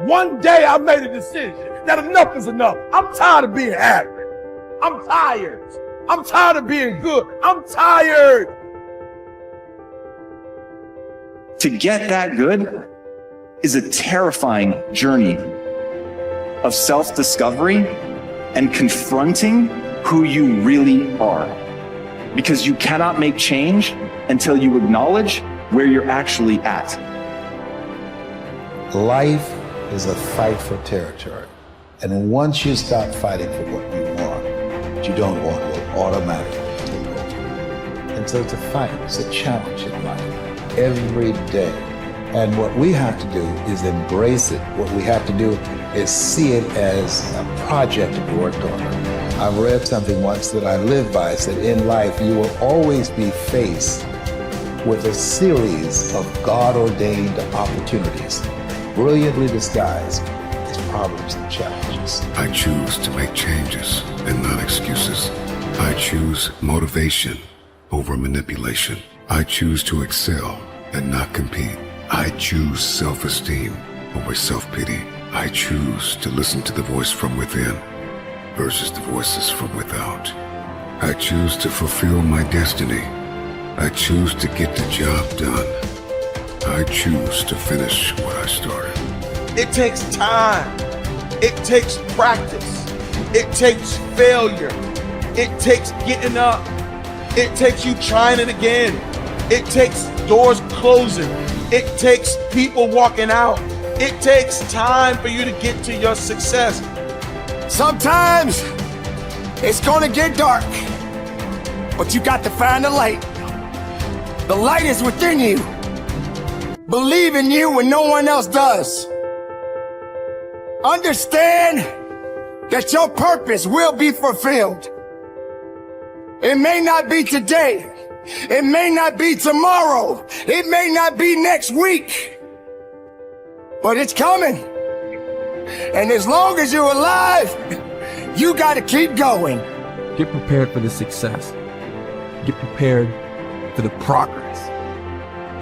One day I made a decision that enough is enough. I'm tired of being average. I'm tired. I'm tired of being good. I'm tired. To get that good is a terrifying journey of self-discovery and confronting who you really are. Because you cannot make change until you acknowledge where you're actually at. Life is a fight for territory. And once you stop fighting for what you want, what you don't want will automatically take over. And so it's a fight, it's a challenge in life, every day. And what we have to do is embrace it. What we have to do is see it as a project to be worked on. I've read something once that I live by. It said, in life, you will always be faced with a series of God-ordained opportunities, brilliantly disguised as problems and challenges. I choose to make changes and not excuses. I choose motivation over manipulation. I choose to excel and not compete. I choose self-esteem over self-pity. I choose to listen to the voice from within versus the voices from without. I choose to fulfill my destiny. I choose to get the job done. I choose to finish what I started. It takes time. It takes practice. It takes failure. It takes getting up. It takes you trying it again. It takes doors closing. It takes people walking out. It takes time for you to get to your success. Sometimes it's gonna get dark, but you got to find the light. The light is within you. Believe in you when no one else does. Understand that your purpose will be fulfilled. It may not be today. It may not be tomorrow. It may not be next week. But it's coming. And as long as you're alive, you got to keep going. Get prepared for the success. Get prepared for the progress.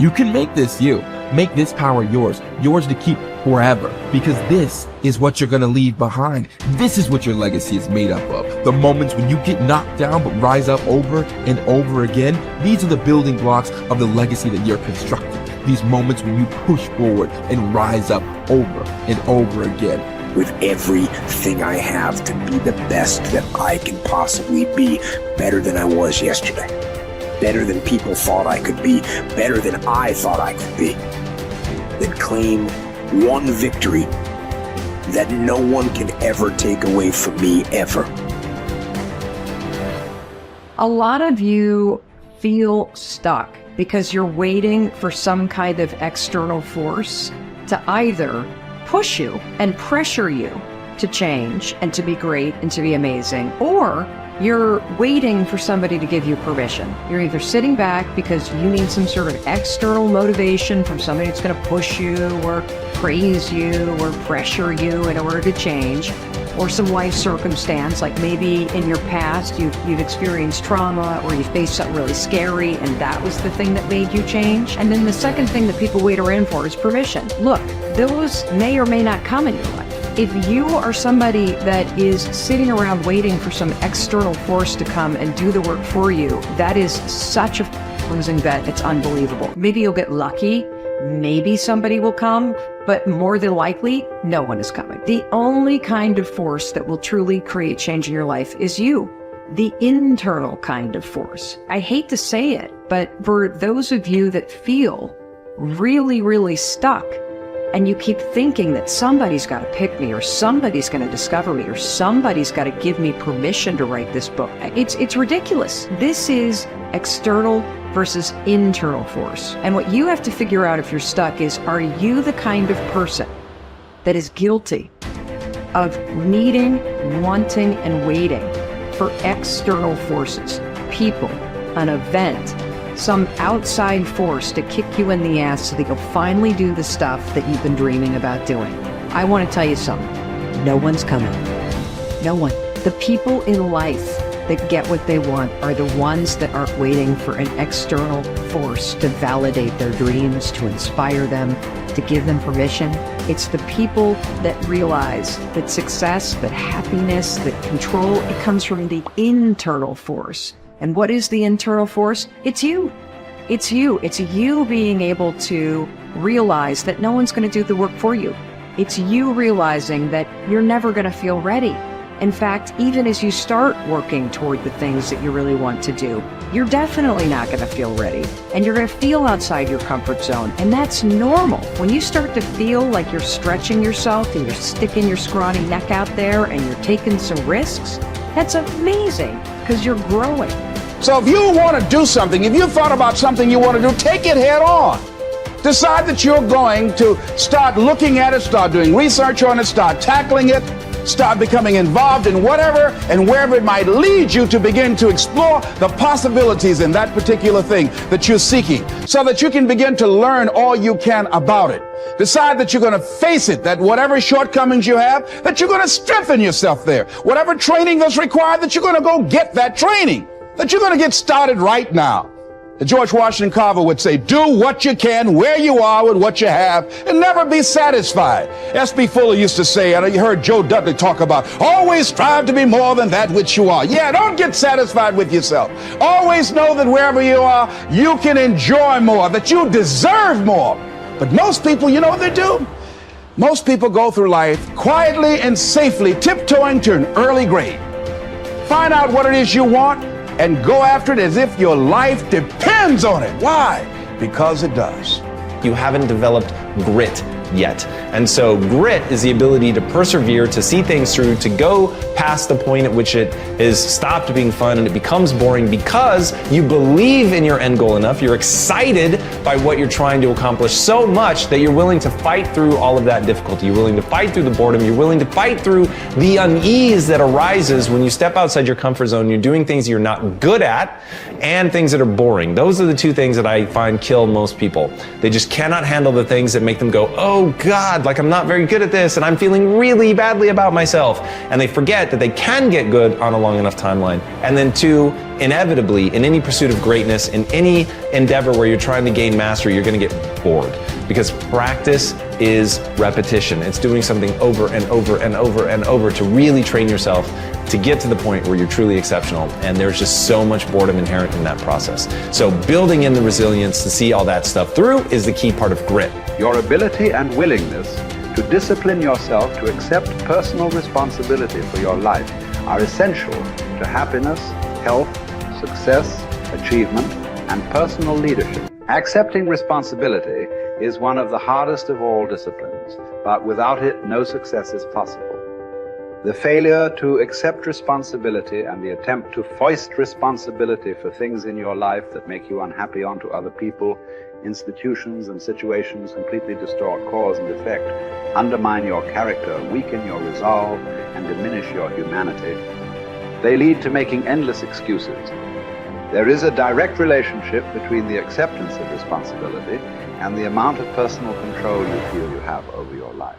You can make this you. Make this power yours. Yours to keep forever. Because this is what you're going to leave behind. This is what your legacy is made up of. The moments when you get knocked down but rise up over and over again. These are the building blocks of the legacy that you're constructing. These moments when you push forward and rise up over and over again. With everything I have to be the best that I can possibly be, better than I was yesterday, better than people thought I could be, better than I thought I could be, then claim one victory that no one can ever take away from me, ever. A lot of you feel stuck because you're waiting for some kind of external force to either push you and pressure you to change and to be great and to be amazing, or you're waiting for somebody to give you permission. You're either sitting back because you need some sort of external motivation from somebody that's going to push you or praise you or pressure you in order to change, or some life circumstance, like maybe in your past you've experienced trauma or you faced something really scary and that was the thing that made you change. And then the second thing that people wait around for is permission. Look, those may or may not come in your life. If you are somebody that is sitting around waiting for some external force to come and do the work for you, that is such a losing bet, it's unbelievable. Maybe you'll get lucky, maybe somebody will come, but more than likely, no one is coming. The only kind of force that will truly create change in your life is you, the internal kind of force. I hate to say it, but for those of you that feel really, really stuck, and you keep thinking that somebody's got to pick me, or somebody's going to discover me, or somebody's got to give me permission to write this book. It's ridiculous. This is external versus internal force. And what you have to figure out if you're stuck is, are you the kind of person that is guilty of needing, wanting, and waiting for external forces, people, an event, some outside force to kick you in the ass so that you'll finally do the stuff that you've been dreaming about doing? I want to tell you something. No one's coming. No one. The people in life that get what they want are the ones that aren't waiting for an external force to validate their dreams, to inspire them, to give them permission. It's the people that realize that success, that happiness, that control, it comes from the internal force. And what is the internal force? It's you. It's you. It's you being able to realize that no one's going to do the work for you. It's you realizing that you're never going to feel ready. In fact, even as you start working toward the things that you really want to do, you're definitely not going to feel ready. And you're going to feel outside your comfort zone. And that's normal. When you start to feel like you're stretching yourself and you're sticking your scrawny neck out there and you're taking some risks, that's amazing because you're growing. So if you want to do something, if you thought about something you want to do, take it head on. Decide that you're going to start looking at it, start doing research on it, start tackling it, start becoming involved in whatever and wherever it might lead you to begin to explore the possibilities in that particular thing that you're seeking so that you can begin to learn all you can about it. Decide that you're going to face it, that whatever shortcomings you have, that you're going to strengthen yourself there. Whatever training that's required, that you're going to go get that training, that you're going to get started right now. George Washington Carver would say, do what you can, where you are with what you have, and never be satisfied. S.B. Fuller used to say, and you heard Joe Dudley talk about, always strive to be more than that which you are. Yeah, don't get satisfied with yourself. Always know that wherever you are, you can enjoy more, that you deserve more. But most people, you know what they do? Most people go through life quietly and safely, tiptoeing to an early grave. Find out what it is you want, and go after it as if your life depends on it. Why? Because it does. You haven't developed grit yet. And so grit is the ability to persevere, to see things through, to go past the point at which it is stopped being fun and it becomes boring because you believe in your end goal enough, you're excited by what you're trying to accomplish so much that you're willing to fight through all of that difficulty. You're willing to fight through the boredom. You're willing to fight through the unease that arises when you step outside your comfort zone. You're doing things you're not good at and things that are boring. Those are the two things that I find kill most people. They just cannot handle the things that make them go, oh God, like I'm not very good at this and I'm feeling really badly about myself. And they forget that they can get good on a long enough timeline. And then two, inevitably, in any pursuit of greatness, in any endeavor where you're trying to gain mastery, you're going to get bored because practice is repetition. It's doing something over and over and over and over to really train yourself to get to the point where you're truly exceptional. And there's just so much boredom inherent in that process. So building in the resilience to see all that stuff through is the key part of grit. Your ability and willingness to discipline yourself to accept personal responsibility for your life are essential to happiness, health, success, achievement, and personal leadership. Accepting responsibility is one of the hardest of all disciplines, but without it, no success is possible. The failure to accept responsibility and the attempt to foist responsibility for things in your life that make you unhappy onto other people, institutions, and situations completely distort cause and effect, undermine your character, weaken your resolve, and diminish your humanity. They lead to making endless excuses. There is a direct relationship between the acceptance of responsibility and the amount of personal control you feel you have over your life.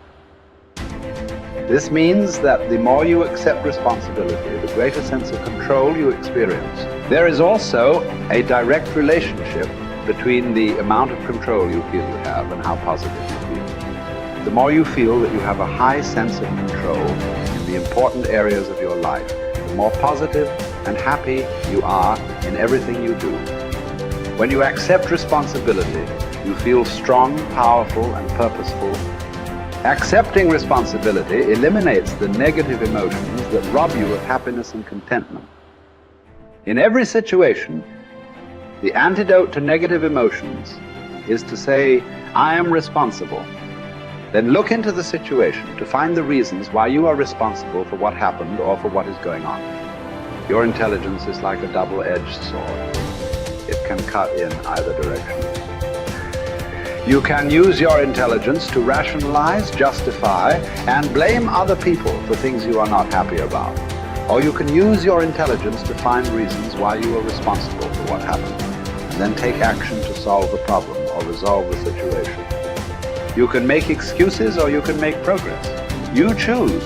This means that the more you accept responsibility, the greater sense of control you experience. There is also a direct relationship between the amount of control you feel you have and how positive you feel. The more you feel that you have a high sense of control in the important areas of your life, the more positive and happy you are in everything you do. When you accept responsibility, you feel strong, powerful, and purposeful. Accepting responsibility eliminates the negative emotions that rob you of happiness and contentment. In every situation, the antidote to negative emotions is to say, I am responsible. Then look into the situation to find the reasons why you are responsible for what happened or for what is going on. Your intelligence is like a double-edged sword. It can cut in either direction. You can use your intelligence to rationalize, justify, and blame other people for things you are not happy about. Or you can use your intelligence to find reasons why you are responsible for what happened, and then take action to solve the problem or resolve the situation. You can make excuses or you can make progress. You choose.